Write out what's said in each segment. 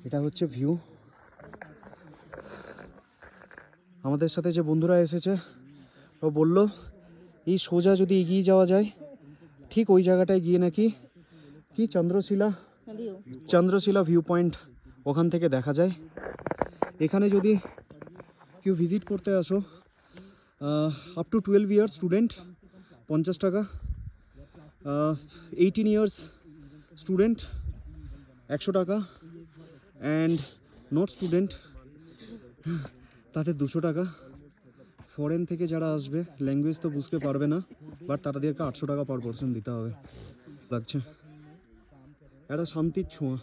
এটা হচ্ছে ভিউ। আমাদের সাথে যে বন্ধুরা এসেছে ও বলল এই সোজা যদি এগিয়ে যাওয়া যায় ঠিক ওই জায়গাটায় গিয়ে নাকি কি চন্দ্রশিলা ভিউ পয়েন্ট ওখান থেকে দেখা যায়। এখানে যদি কেউ ভিজিট করতে আসো আপ টু 12 ইয়ার্স স্টুডেন্ট 50 টাকা, 18 ইয়ার্স স্টুডেন্ট 100 টাকা, অ্যান্ড নট স্টুডেন্ট তাদের 200 টাকা। ফরেন থেকে যারা আসবে ল্যাঙ্গুয়েজ তো বুঝতে পারবে না, বাট তাদেরকে 800 টাকা পার পারসন দিতে হবে। লাগছে একটা শান্তির ছোঁয়া।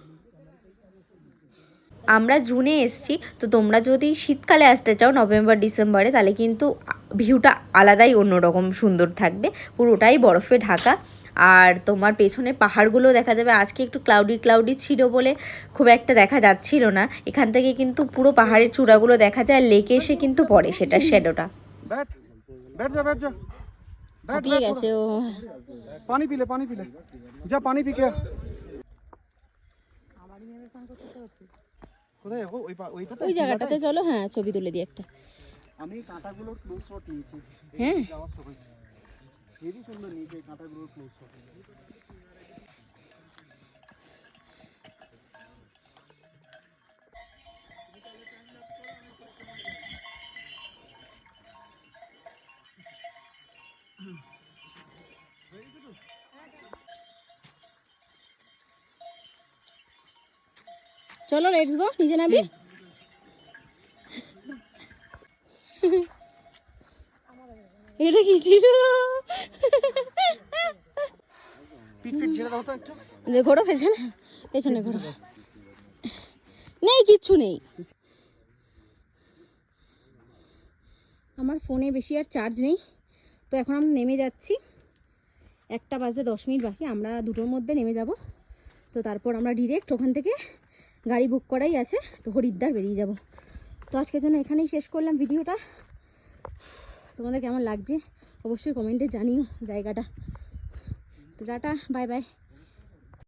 আমরা জুনে এসছি, তো তোমরা যদি শীতকালে আসতে চাও নভেম্বর ডিসেম্বরে তাহলে কিন্তু ভিউটা আলাদাই অন্যরকম সুন্দর থাকবে, পুরোটাই বরফে ঢাকা। আর তোমার পেছনে পাহাড়গুলো দেখা যাবে। আজকে একটু ক্লাউডি ছিল বলে খুব একটা দেখা যাচ্ছিল না। এখান থেকে কিন্তু পুরো পাহাড়ের চূড়াগুলো দেখা যায়, লেকে এসে কিন্তু পড়ে সেটার শ্যাডোটা। হাঁপিয়ে গেছে ও। পানি পিলে যা, পানি পিকে। ওই জায়গাটাতে চলো, হ্যাঁ ছবি তুলে দিই একটা। আমি কাঁটাগুলোর ক্লোজ শট নিয়েছি। হ্যাঁ হেভি সুন্দর নিয়েছে এই কাঁটাগুলোর ক্লোজ শট। চলো লেটস গো, নিচে নামি। এটা কি ছিল? পিট ছেড়ে দাও তো একটু। ঘোরো পেছনে ঘোরো। নেই, কিচ্ছু নেই। আমার ফোনে বেশি আর চার্জ নেই, তো এখন আমরা নেমে যাচ্ছি। 1টা বাজতে 10 মিনিট বাকি, আমরা 2টোর মধ্যে নেমে যাব। তো তারপর আমরা ডিরেক্ট ওখান থেকে গাড়ি বুক করাই আছে, তো হরিদ্বার বেরিয়ে যাব। তো আজকের জন্য এখানেই শেষ করলাম ভিডিওটা। তোমাদের কেমন লাগছে অবশ্যই কমেন্টে জানিও জায়গাটা। তো টাটা, বাই বাই।